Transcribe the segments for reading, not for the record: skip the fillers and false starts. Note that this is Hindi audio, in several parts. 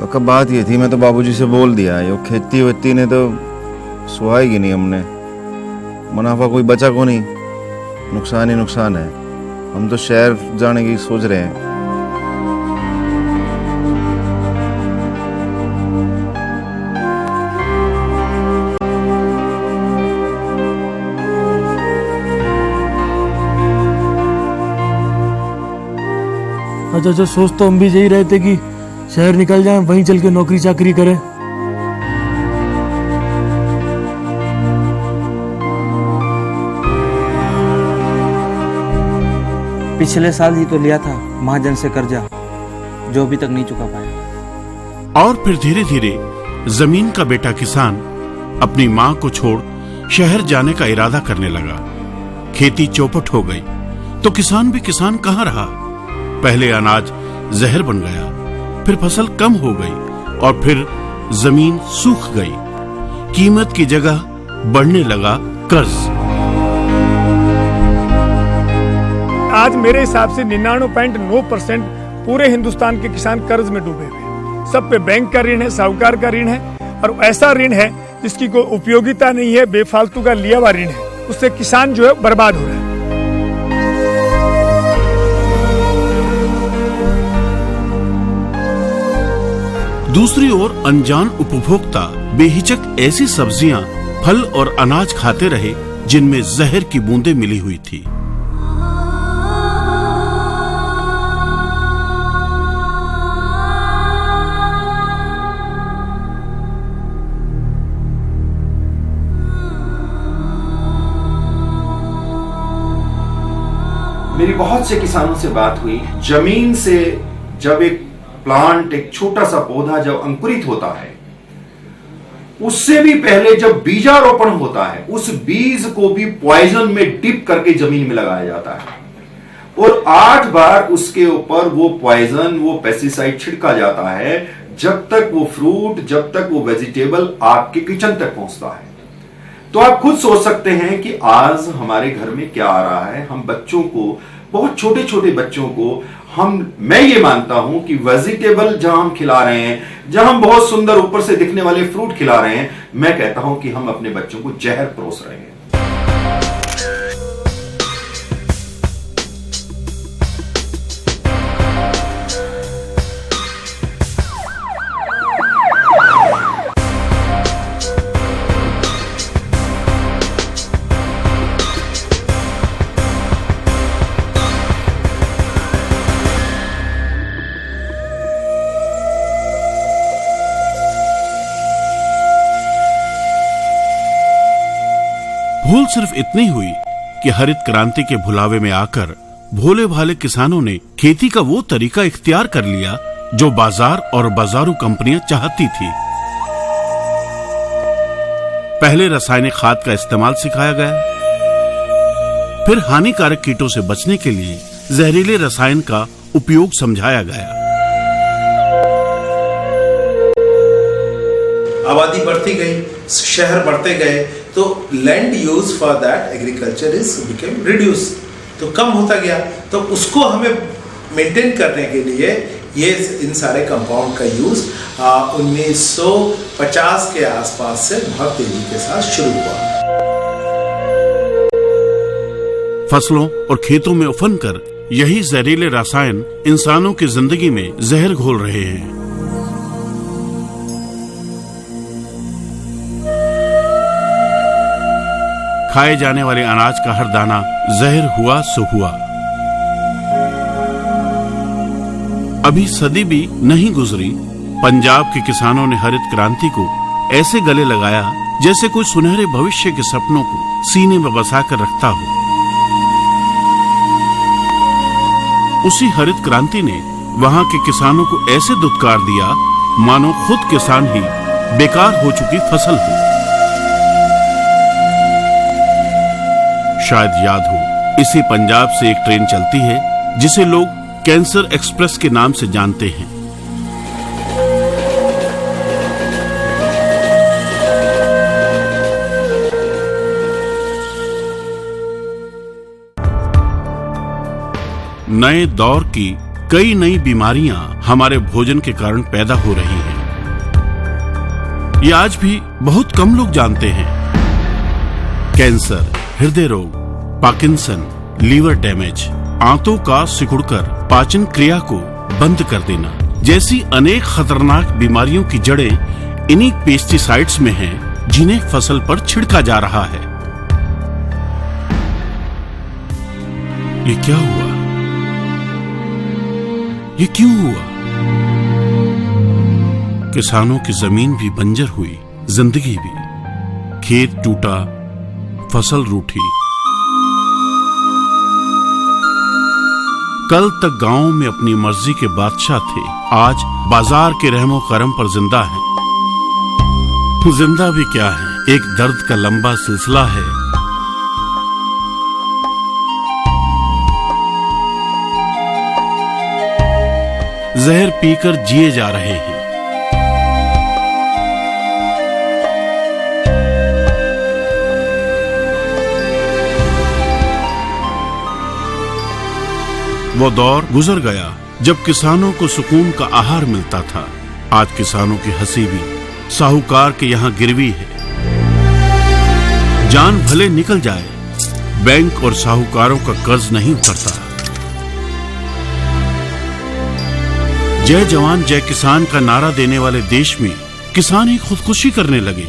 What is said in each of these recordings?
काका बात ये थी, मैं तो बाबूजी से बोल दिया, ये खेती वेती ने तो सुहाएगी नहीं हमने, मुनाफा कोई बचा को नहीं, नुकसान ही नुकसान है। हम तो शहर जाने की सोच रहे हैं। अच्छा, सोच तो हम भी यही रहे थे कि शहर निकल जाएं, वहीं चल के नौकरी चाकरी करें। पिछले साल ही तो लिया था महाजन से कर्जा, जो अभी तक नहीं चुका पाया। और फिर धीरे धीरे जमीन का बेटा किसान अपनी मां को छोड़ शहर जाने का इरादा करने लगा। खेती चौपट हो गई तो किसान भी किसान कहां रहा। पहले अनाज जहर बन गया, फिर फसल कम हो गई और फिर जमीन सूख गई। कीमत की जगह बढ़ने लगा कर्ज। आज मेरे हिसाब से 99.9% पूरे हिंदुस्तान के किसान कर्ज में डूबे हुए। सब पे बैंक का ऋण है, साहूकार का ऋण है, और ऐसा ऋण है जिसकी कोई उपयोगिता नहीं है, बेफालतू का लिया हुआ ऋण है। उससे किसान जो है बर्बाद हो रहा है। दूसरी ओर अनजान उपभोक्ता बेहिचक ऐसी सब्जियां, फल और अनाज खाते रहे जिनमें जहर की बूंदें मिली हुई थी। मेरी बहुत से किसानों से बात हुई। जमीन से जब एक प्लांट, एक छोटा सा पौधा जब अंकुरित होता है, उससे भी पहले जब बीजारोपण होता है, उस बीज को भी पॉइजन में डिप करके जमीन में लगाया जाता है और 8 बार उसके ऊपर वो पॉइजन, वो पेस्टिसाइड छिड़का जाता है, जब तक वो फ्रूट, जब तक वो वेजिटेबल आपके किचन तक पहुंचता है। तो आप खुद सोच सकते हैं कि आज हमारे घर में क्या आ रहा है। हम बच्चों को, बहुत छोटे छोटे बच्चों को, मैं ये मानता हूं कि वेजिटेबल जहां हम खिला रहे हैं, जहां हम बहुत सुंदर ऊपर से दिखने वाले फ्रूट खिला रहे हैं, मैं कहता हूं कि हम अपने बच्चों को जहर परोस रहे हैं। भूल सिर्फ इतनी हुई कि हरित क्रांति के भुलावे में आकर भोले भाले किसानों ने खेती का वो तरीका इख्तियार कर लिया जो बाजार और बाजारू कंपनियां चाहती थी। पहले रासायनिक खाद का इस्तेमाल सिखाया गया, फिर हानिकारक कीटों से बचने के लिए जहरीले रसायन का उपयोग समझाया गया। आबादी बढ़ती गई, शहर बढ़ते गए, तो land use for that agriculture is became reduce, तो कम होता गया। तो उसको हमें मेंटेन करने के लिए ये इन सारे कंपाउंड का यूज 1950 के आसपास से बहुत तेजी के साथ शुरू हुआ। फसलों और खेतों में उफन कर यही जहरीले रसायन इंसानों की जिंदगी में जहर घोल रहे हैं। खाए जाने वाले अनाज का हर दाना जहर हुआ सो हुआ। अभी सदी भी नहीं गुजरी, पंजाब के किसानों ने हरित क्रांति को ऐसे गले लगाया जैसे कोई सुनहरे भविष्य के सपनों को सीने में बसाकर रखता हो। उसी हरित क्रांति ने वहां के किसानों को ऐसे दुत्कार दिया मानो खुद किसान ही बेकार हो चुकी फसल हो। शायद याद हो, इसी पंजाब से एक ट्रेन चलती है जिसे लोग कैंसर एक्सप्रेस के नाम से जानते हैं। नए दौर की कई नई बीमारियां हमारे भोजन के कारण पैदा हो रही हैं। ये आज भी बहुत कम लोग जानते हैं। कैंसर, हृदय रोग, पार्किंसन, लीवर डैमेज, आंतों का सिकुड़कर पाचन क्रिया को बंद कर देना जैसी अनेक खतरनाक बीमारियों की जड़ें इन्हीं पेस्टिसाइड्स में हैं, जिन्हें फसल पर छिड़का जा रहा है। ये क्या हुआ? ये क्यों हुआ? किसानों की जमीन भी बंजर हुई, जिंदगी भी। खेत टूटा, फसल रूठी। कल तक गांव में अपनी मर्जी के बादशाह थे, आज बाजार के रहमो करम पर जिंदा हैं। जिंदा भी क्या है, एक दर्द का लंबा सिलसिला है। जहर पीकर जिए जा रहे हैं। वो दौर गुजर गया जब किसानों को सुकून का आहार मिलता था। आज किसानों की हंसी भी साहूकार के यहां गिरवी है। जान भले निकल जाए, बैंक और साहूकारों का कर्ज नहीं उतरता। जय जवान जय किसान का नारा देने वाले देश में किसान ही खुदकुशी करने लगे।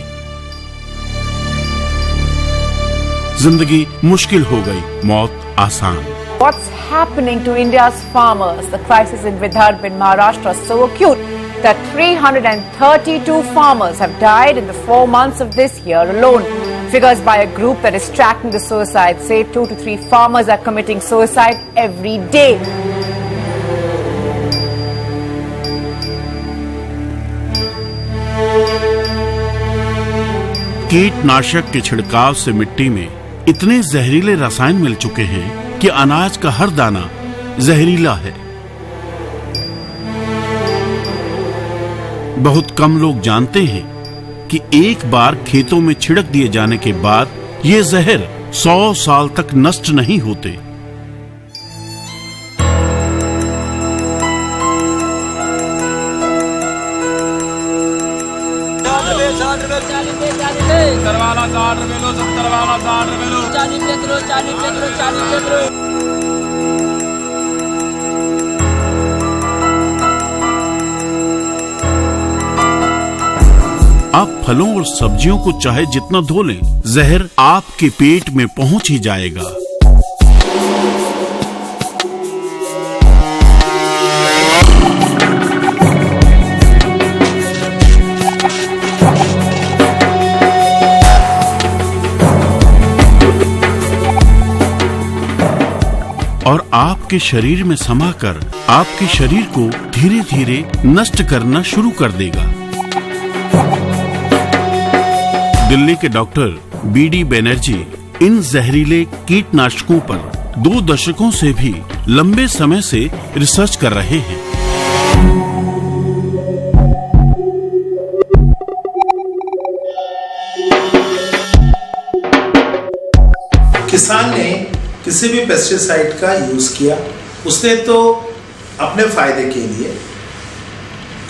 जिंदगी मुश्किल हो गई, मौत आसान। What's happening to India's farmers? The crisis in Vidarbha in Maharashtra is so acute that 332 farmers have died in the 4 months of this year alone. Figures by a group that is tracking the suicide say 2 to 3 farmers are committing suicide every day. कीटनाशक के छिड़काव से मिट्टी में इतने जहरीले रसायन मिल चुके हैं कि अनाज का हर दाना जहरीला है। बहुत कम लोग जानते हैं कि एक बार खेतों में छिड़क दिए जाने के बाद ये जहर 100 साल तक नष्ट नहीं होते। आप फलों और सब्जियों को चाहे जितना धो लें, जहर आपके पेट में पहुंच ही जाएगा। और आपके शरीर में समाकर आपके शरीर को धीरे धीरे नष्ट करना शुरू कर देगा। दिल्ली के डॉक्टर बीडी बनर्जी इन जहरीले कीटनाशकों पर 2 दशकों से भी लंबे समय से रिसर्च कर रहे हैं। किसान ने किसी भी पेस्टिसाइड का यूज किया, उसने तो अपने फायदे के लिए,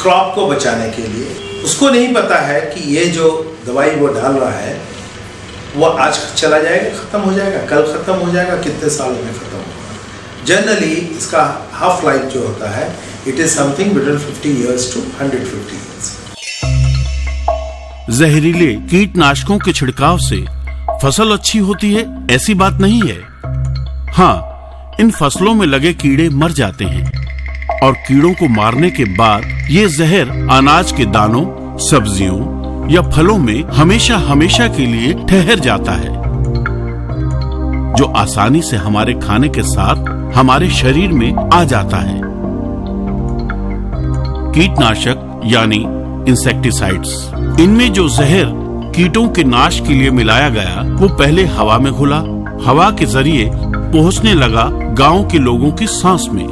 क्रॉप को बचाने के लिए। उसको नहीं पता है कि ये जो दवाई वो डाल रहा है वो आज चला जाएगा, खत्म हो जाएगा, कल खत्म हो जाएगा, कितने सालों में खत्म होगा। जनरली इसका हाफ लाइफ जो होता है, it is something between 50 years to 150 years। जहरीले कीटनाशकों के छिड़काव से फसल अच्छी होती है ऐसी बात नहीं है। हाँ, इन फसलों में लगे कीड़े मर जाते हैं और कीड़ों को मारने के बाद ये जहर अनाज के दानों, सब्जियों या फलों में हमेशा हमेशा के लिए ठहर जाता है, जो आसानी से हमारे खाने के साथ हमारे शरीर में आ जाता है। कीटनाशक यानी इंसेक्टिसाइड्स, इनमें जो जहर कीटों के नाश के लिए मिलाया गया वो पहले हवा में घुला, हवा के जरिए पहुंचने लगा गांव के लोगों की सांस में।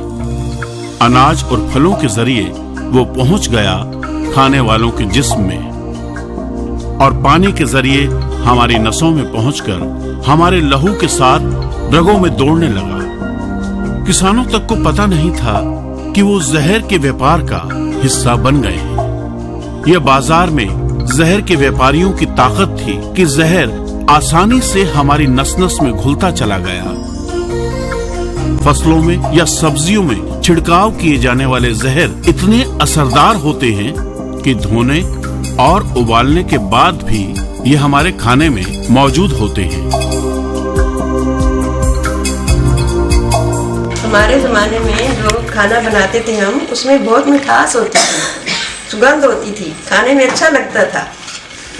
अनाज और फलों के जरिए वो पहुंच गया खाने वालों के जिस्म में, और पानी के जरिए हमारी नसों में पहुंचकर हमारे लहू के साथ रगों में दौड़ने लगा। किसानों तक को पता नहीं था कि वो जहर के व्यापार का हिस्सा बन गए हैं। यह बाजार में जहर के व्यापारियों की ताकत थी कि जहर आसानी से हमारी नस नस में घुलता चला गया। फसलों में या सब्जियों में छिड़काव किए जाने वाले जहर इतने असरदार होते हैं कि धोने और उबालने के बाद भी ये हमारे खाने में मौजूद होते हैं। हमारे ज़माने में जो खाना बनाते थे हम, उसमें बहुत मिठास होती थी, सुगंध होती थी, खाने में अच्छा लगता था,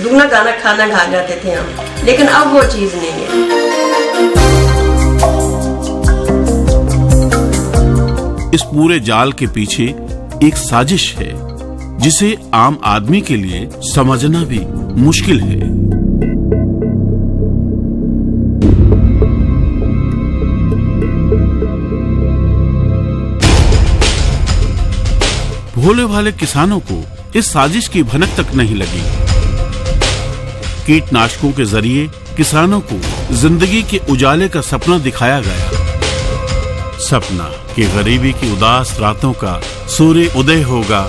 दुगना गाना खाना खा जाते थे हम। लेकिन अब वो चीज़ नहीं है। इस पूरे जाल के पीछे एक साजिश है जिसे आम आदमी के लिए समझना भी मुश्किल है। भोले भाले किसानों को इस साजिश की भनक तक नहीं लगी। कीटनाशकों के जरिए किसानों को जिंदगी के उजाले का सपना दिखाया गया। सपना कि गरीबी की उदास रातों का सूर्य उदय होगा,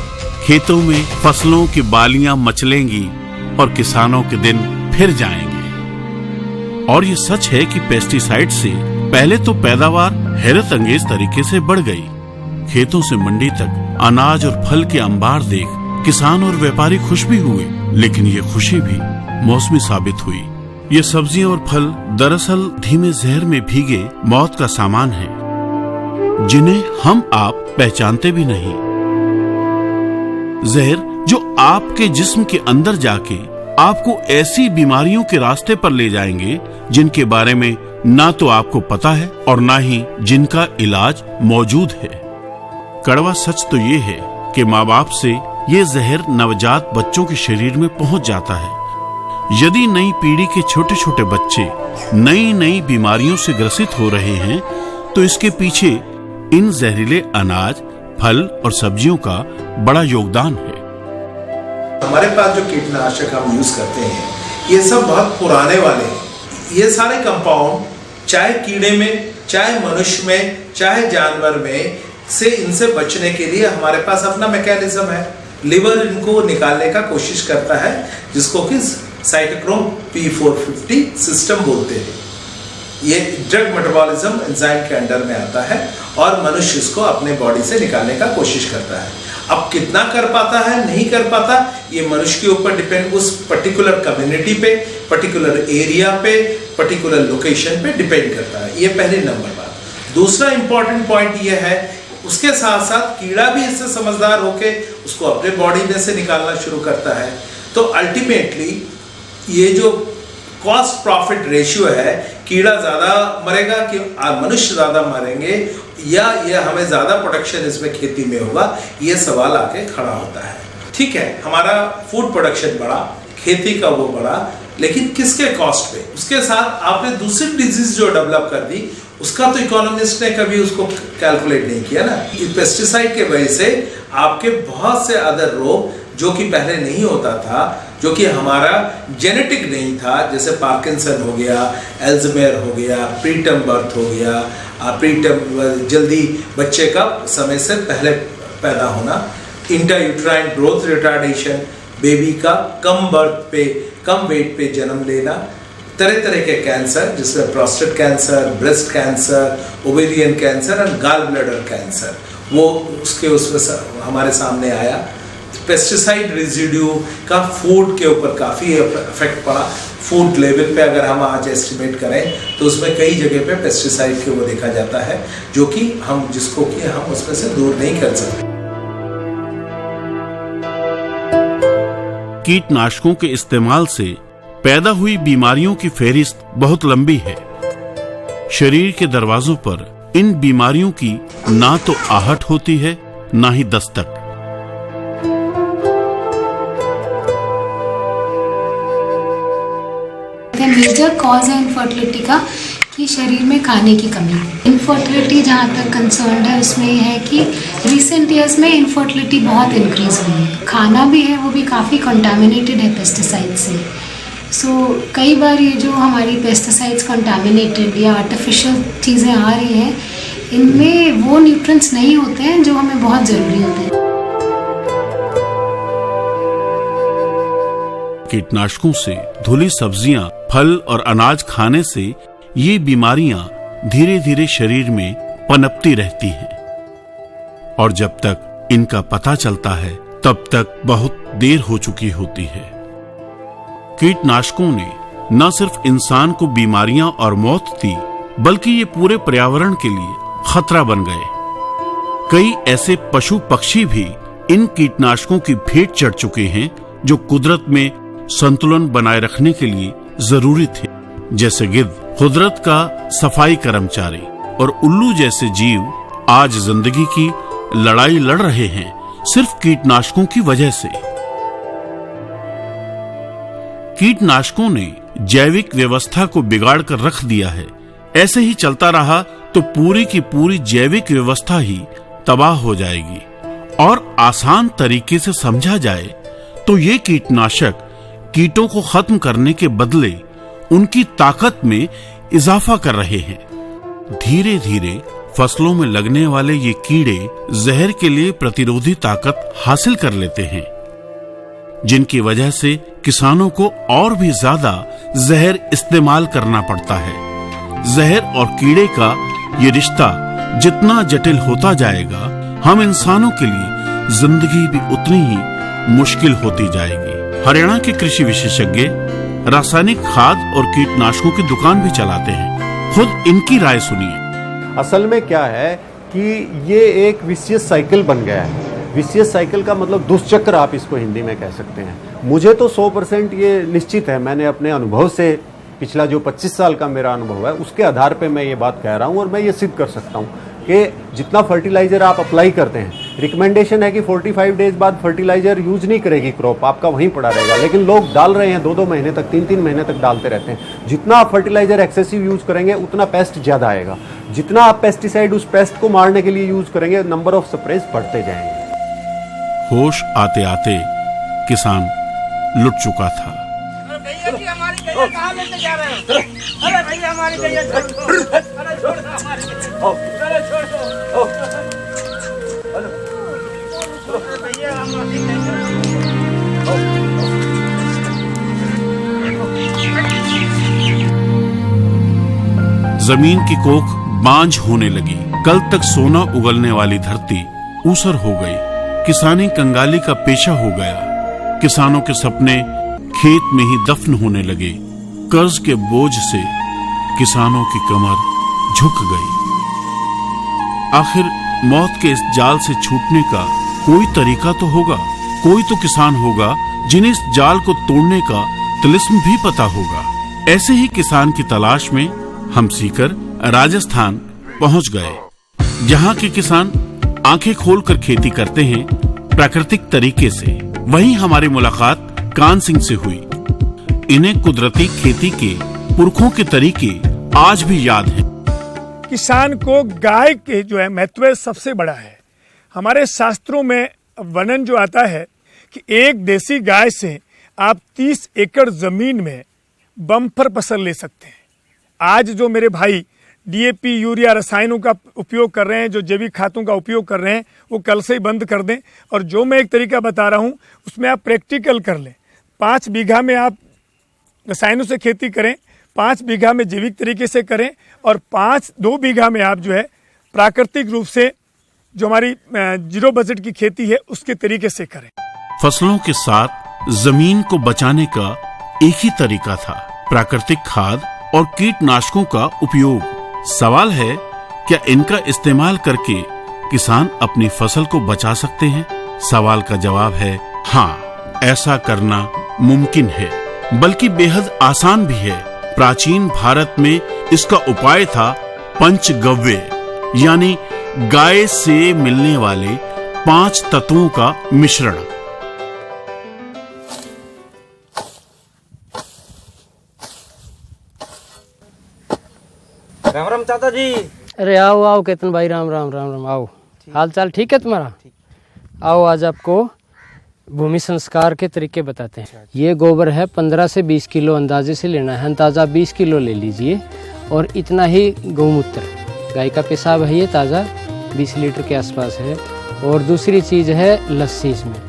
खेतों में फसलों की बालियां मचलेंगी और किसानों के दिन फिर जाएंगे। और ये सच है कि पेस्टिसाइड से पहले तो पैदावार हैरत अंगेज तरीके से बढ़ गई। खेतों से मंडी तक अनाज और फल के अंबार देख किसान और व्यापारी खुश भी हुए, लेकिन ये खुशी भी मौसमी साबित हुई। ये सब्जियां और फल दरअसल धीमे जहर में भीगे मौत का सामान है, जिन्हें हम आप पहचानते भी नहीं। जहर जो आपके जिस्म के अंदर जाके आपको ऐसी बीमारियों के रास्ते पर ले जाएंगे जिनके बारे में ना तो आपको पता है और ना ही जिनका इलाज मौजूद है। कड़वा सच तो ये है कि माँ बाप से ये जहर नवजात बच्चों के शरीर में पहुंच जाता है। यदि नई पीढ़ी के छोटे छोटे बच्चे नई नई बीमारियों से ग्रसित हो रहे हैं तो इसके पीछे इन जहरीले अनाज, फल और सब्जियों का बड़ा योगदान है। हमारे पास जो कीटनाशक हम यूज करते हैं ये सब बहुत पुराने वाले हैं। ये सारे कंपाउंड चाहे कीड़े में, चाहे मनुष्य में, चाहे जानवर में से इनसे बचने के लिए हमारे पास अपना मैकेनिज्म है। लिवर इनको निकालने का कोशिश करता है, जिसको कि साइटोक्रोम P450 सिस्टम बोलते हैं। ये ड्रग मेटाबॉलिज्म एंजाइम के अंडर में आता है और मनुष्य इसको अपने बॉडी से निकालने का कोशिश करता है। अब कितना कर पाता है, नहीं कर पाता, ये मनुष्य के ऊपर डिपेंड, उस पर्टिकुलर कम्युनिटी पे, पर्टिकुलर एरिया पे, पर्टिकुलर लोकेशन पे डिपेंड करता है। ये पहली नंबर बात। दूसरा इंपॉर्टेंट पॉइंट ये है, उसके साथ साथ कीड़ा भी इससे समझदार होके उसको अपने बॉडी में से निकालना शुरू करता है। तो अल्टीमेटली ये जो कॉस्ट प्रॉफिट रेशियो है, कीड़ा ज्यादा मरेगा कि मनुष्य ज्यादा मरेंगे, या ये हमें ज्यादा प्रोडक्शन इसमें खेती में होगा, ये सवाल आके खड़ा होता है। ठीक है, हमारा फूड प्रोडक्शन बढ़ा, खेती का वो बढ़ा, लेकिन किसके कॉस्ट पे? उसके साथ आपने दूसरी डिजीज जो डेवलप कर दी, उसका तो इकोनॉमिस्ट ने कभी उसको कैलकुलेट नहीं किया ना। पेस्टिसाइड के वजह से आपके बहुत से अदर रोग जो कि पहले नहीं होता था, जो कि हमारा जेनेटिक नहीं था, जैसे पार्किंसन हो गया, एल्ज़ाइमर हो गया, प्रीटर्म बर्थ हो गया, प्रीटर्म जल्दी बच्चे का समय से पहले पैदा होना, इंट्रायूट्राइन ग्रोथ रिटार्डेशन, बेबी का कम बर्थ पे, कम वेट पे जन्म लेना, तरह तरह के कैंसर जिसमें prostate cancer, breast cancer, ovarian cancer और गॉल ब्लैडर कैंसर, वो उसमें हमारे सामने आया। पेस्टिसाइड रेजिड्यू का फूड के ऊपर काफ़ी इफेक्ट पड़ा। फूड लेवल पे अगर हम आज एस्टिमेट करें तो उसमें कई जगह पे पेस्टिसाइड के वो देखा जाता है, जो कि हम जिसको कि हम उसमें से दूर नहीं कर सकते। कीटनाशकों के इस्तेमाल से पैदा हुई बीमारियों की फेहरिस्त बहुत लंबी है। शरीर के दरवाजों पर इन बीमारियों की ना तो आहट होती है, ना ही दस्तक। मेजर कॉज है इनफर्टिलिटी का कि शरीर में खाने की कमी। इनफर्टिलिटी जहाँ तक कंसर्न्ड है उसमें यह है कि रिसेंट ईयर्स में इनफर्टिलिटी बहुत इंक्रीज हुई है। खाना भी है वो भी काफ़ी कंटामिनेटेड है पेस्टिसाइड से। कई बार ये जो हमारी पेस्टिसाइड्स कंटामिनेटेड या आर्टिफिशियल चीज़ें आ रही हैं, इनमें वो न्यूट्रिएंट्स नहीं होते हैं जो हमें बहुत ज़रूरी होते हैं। कीटनाशकों से धुली सब्जियां, फल और अनाज खाने से ये बीमारियां धीरे धीरे शरीर में पनपती रहती हैं और जब तक इनका पता चलता है तब तक बहुत देर हो चुकी होती है। कीटनाशकों ने न सिर्फ इंसान को बीमारियां और मौत दी, बल्कि ये पूरे पर्यावरण के लिए खतरा बन गए। कई ऐसे पशु पक्षी भी इन कीटनाशकों की भेंट चढ़ चुके हैं जो कुदरत में संतुलन बनाए रखने के लिए जरूरी थे, जैसे गिद्ध, कुदरत का सफाई कर्मचारी और उल्लू जैसे जीव आज जिंदगी की लड़ाई लड़ रहे हैं सिर्फ कीटनाशकों की वजह से। कीटनाशकों ने जैविक व्यवस्था को बिगाड़ कर रख दिया है। ऐसे ही चलता रहा तो पूरी की पूरी जैविक व्यवस्था ही तबाह हो जाएगी। और आसान तरीके से समझा जाए तो ये कीटनाशक कीटों को खत्म करने के बदले उनकी ताकत में इजाफा कर रहे हैं। धीरे धीरे फसलों में लगने वाले ये कीड़े जहर के लिए प्रतिरोधी ताकत हासिल कर लेते हैं, जिनकी वजह से किसानों को और भी ज्यादा जहर इस्तेमाल करना पड़ता है। जहर और कीड़े का ये रिश्ता जितना जटिल होता जाएगा, हम इंसानों के लिए जिंदगी भी उतनी ही मुश्किल होती जाएगी। हरियाणा के कृषि विशेषज्ञ रासायनिक खाद और कीटनाशकों की दुकान भी चलाते हैं। खुद इनकी राय सुनिए। असल में क्या है कि ये एक विशियस साइकिल बन गया है। विशियस साइकिल का मतलब दुष्चक्र आप इसको हिंदी में कह सकते हैं। मुझे तो 100% ये निश्चित है, मैंने अपने अनुभव से, पिछला जो 25 साल का मेरा अनुभव है उसके आधार पे मैं ये बात कह रहा हूँ और मैं ये सिद्ध कर सकता हूँ कि जितना फर्टिलाइजर आप अप्लाई करते हैं, रिकमेंडेशन है कि 45 डेज बाद फर्टिलाइजर यूज नहीं करेगी क्रॉप, आपका वहीं पड़ा रहेगा, लेकिन लोग डाल रहे हैं 2-2 महीने तक, 3-3 महीने तक डालते रहते हैं। जितना आप फर्टिलाइजर एक्सेसिव यूज करेंगे उतना पेस्ट ज्यादा आएगा। जितना आप पेस्टिसाइड उस पेस्ट को मारने के लिए यूज करेंगे, नंबर ऑफ स्प्रेज बढ़ते जाएंगे। होश आते आते किसान लुट चुका था। जमीन की कोख बांझ होने लगी। कल तक सोना उगलने वाली धरती ऊसर हो गई। किसानी कंगाली का पेशा हो गया। किसानों के सपने खेत में ही दफन होने लगे। कर्ज के बोझ से किसानों की कमर झुक गई। आखिर मौत के इस जाल से छूटने का कोई तरीका तो होगा। कोई तो किसान होगा जिन्हें इस जाल को तोड़ने का तिलिस्म भी पता होगा। ऐसे ही किसान की तलाश में हम सीकर राजस्थान पहुंच गए, जहां के किसान आंखें खोलकर खेती करते हैं प्राकृतिक तरीके से। वहीं हमारी मुलाकात कान सिंह से हुई। इन्हें कुदरती खेती के पुरखों के तरीके आज भी याद हैं। किसान को गाय के जो है महत्व सबसे बड़ा है। हमारे शास्त्रों में वर्णन जो आता है कि एक देसी गाय से आप 30 एकड़ जमीन में बम्पर फसल ले सकते हैं। आज जो मेरे भाई डीएपी, यूरिया, रसायनों का उपयोग कर रहे हैं, जो जैविक खादों का उपयोग कर रहे हैं, वो कल से ही बंद कर दें। और जो मैं एक तरीका बता रहा हूँ उसमें आप प्रैक्टिकल कर लें। 5 बीघा में आप रसायनों से खेती करें, 5 बीघा में जैविक तरीके से करें और 2 बीघा में आप जो है प्राकृतिक रूप से जो हमारी जीरो बजट की खेती है उसके तरीके से करें। फसलों के साथ जमीन को बचाने का एक ही तरीका था, प्राकृतिक खाद और कीटनाशकों का उपयोग। सवाल है, क्या इनका इस्तेमाल करके किसान अपनी फसल को बचा सकते हैं? सवाल का जवाब है हाँ, ऐसा करना मुमकिन है, बल्कि बेहद आसान भी है। प्राचीन भारत में इसका उपाय था पंचगव्य, यानी गाय से मिलने वाले 5 तत्वों का मिश्रण। राम राम चाचा जी। अरे आओ आओ केतन भाई, राम राम राम राम। आओ, हाल चाल ठीक है तुम्हारा? आओ, आज आपको भूमि संस्कार के तरीके बताते हैं। ये गोबर है 15 से 20 किलो अंदाजे से लेना है। अंदाजा 20 किलो ले लीजिए। और इतना ही गौमूत्र, गाय का पेशाब है, ये ताज़ा 20 लीटर के आसपास है। और दूसरी चीज़ है लस्सी। इसमें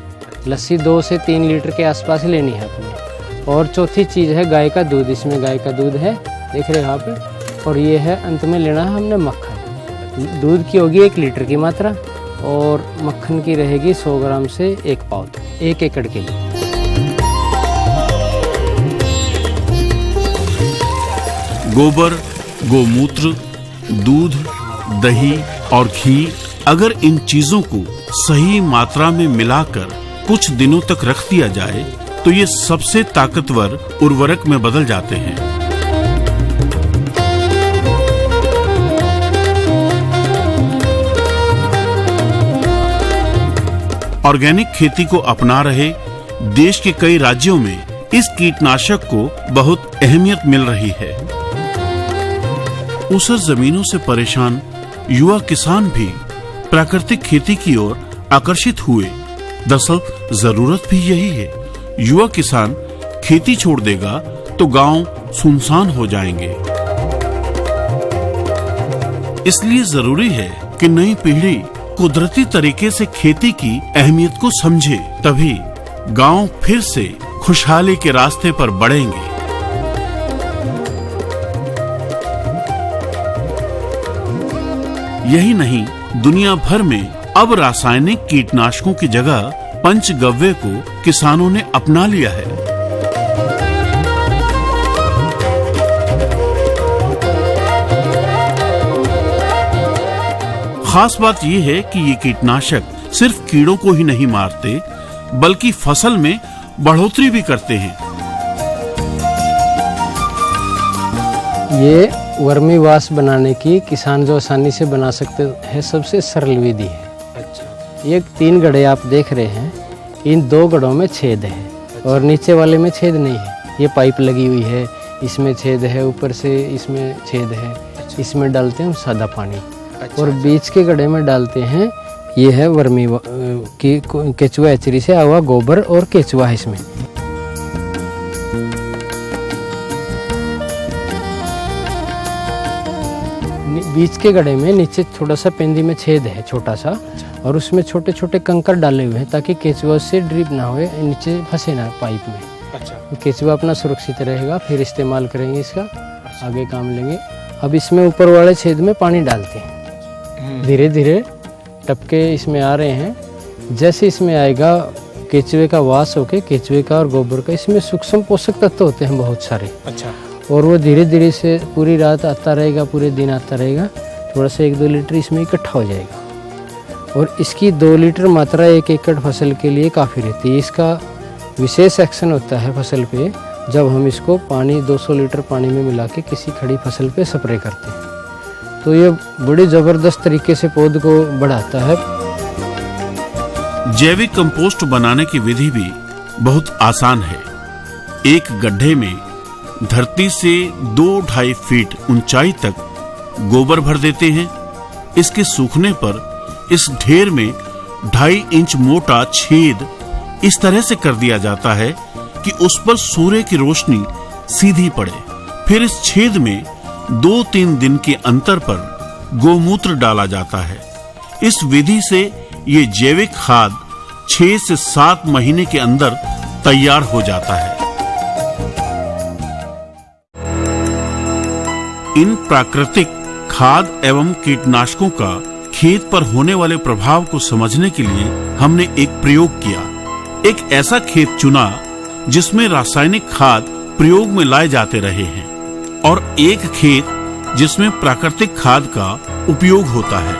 लस्सी 2 से 3 लीटर के आसपास लेनी है अपने। और चौथी चीज़ है गाय का दूध। इसमें गाय का दूध है, देख रहे हो यहाँ पे। और ये है अंत में लेना है हमने मक्खन। दूध की होगी 1 लीटर की मात्रा और मक्खन की रहेगी 100 ग्राम से 1 पाव 1 एकड़ के लिए। गोबर, गोमूत्र, दूध, दही और घी, अगर इन चीजों को सही मात्रा में मिलाकर कुछ दिनों तक रख दिया जाए तो ये सबसे ताकतवर उर्वरक में बदल जाते हैं। ऑर्गेनिक खेती को अपना रहे देश के कई राज्यों में इस कीटनाशक को बहुत अहमियत मिल रही है। ऊसर जमीनों से परेशान युवा किसान भी प्राकृतिक खेती की ओर आकर्षित हुए। दरअसल जरूरत भी यही है। युवा किसान खेती छोड़ देगा तो गांव सुनसान हो जाएंगे। इसलिए जरूरी है कि नई पीढ़ी कुदरती तरीके से खेती की अहमियत को समझे, तभी गांव फिर से खुशहाली के रास्ते पर बढ़ेंगे। यही नहीं, दुनिया भर में अब रासायनिक कीटनाशकों की जगह पंचगव्य को किसानों ने अपना लिया है। खास बात यह है कि ये कीटनाशक सिर्फ कीड़ों को ही नहीं मारते बल्कि फसल में बढ़ोतरी भी करते हैं। ये वर्मी वाश बनाने की किसान जो आसानी से बना सकते हैं सबसे सरल विधि है। अच्छा। ये 3 गड्ढे आप देख रहे हैं, इन 2 गड्ढों में छेद है। अच्छा। और नीचे वाले में छेद नहीं है। ये पाइप लगी हुई है, इसमें छेद है, ऊपर से इसमें छेद है। अच्छा। इसमें डालते हैं सादा पानी। अच्छा। और बीच के गड्ढे में डालते हैं, ये है वर्मी की केचुआ एचरी से आया गोबर और केचुआ है इसमें। बीच के गड्ढे में नीचे थोड़ा सा पेंदी में छेद है छोटा सा। अच्छा। और उसमें छोटे छोटे कंकर डाले हुए हैं ताकि केचुआ से ड्रिप ना होए, नीचे फंसे ना पाइप में। अच्छा। केचुआ अपना सुरक्षित रहेगा, फिर इस्तेमाल करेंगे इसका। अच्छा। आगे काम लेंगे। अब इसमें ऊपर वाले छेद में पानी डालते हैं, धीरे धीरे टपके इसमें आ रहे हैं। जैसे इसमें आएगा केचुए का वास होके, केचुए का और गोबर का, इसमें सूक्ष्म पोषक तत्व होते हैं बहुत सारे। अच्छा। और वो धीरे धीरे से पूरी रात आता रहेगा, पूरे दिन आता रहेगा। थोड़ा सा 1-2 लीटर इसमें इकट्ठा हो जाएगा और इसकी 2 लीटर मात्रा 1 एकड़ फसल के लिए काफ़ी रहती है। इसका विशेष एक्शन होता है फसल पे जब हम इसको पानी 200 लीटर पानी में मिला के किसी खड़ी फसल पे स्प्रे करते हैं, तो ये बड़ी ज़बरदस्त तरीके से पौध को बढ़ाता है। जैविक कंपोस्ट बनाने की विधि भी बहुत आसान है। एक गड्ढे में धरती से 2-2.5 फीट ऊंचाई तक गोबर भर देते हैं। इसके सूखने पर इस ढेर में 2.5 इंच मोटा छेद इस तरह से कर दिया जाता है कि उस पर सूर्य की रोशनी सीधी पड़े। फिर इस छेद में 2-3 दिन के अंतर पर गोमूत्र डाला जाता है। इस विधि से ये जैविक खाद 6 से 7 महीने के अंदर तैयार हो जाता है। इन प्राकृतिक खाद एवं कीटनाशकों का खेत पर होने वाले प्रभाव को समझने के लिए हमने एक प्रयोग किया। एक ऐसा खेत चुना जिसमें रासायनिक खाद प्रयोग में लाए जाते रहे हैं और एक खेत जिसमें प्राकृतिक खाद का उपयोग होता है।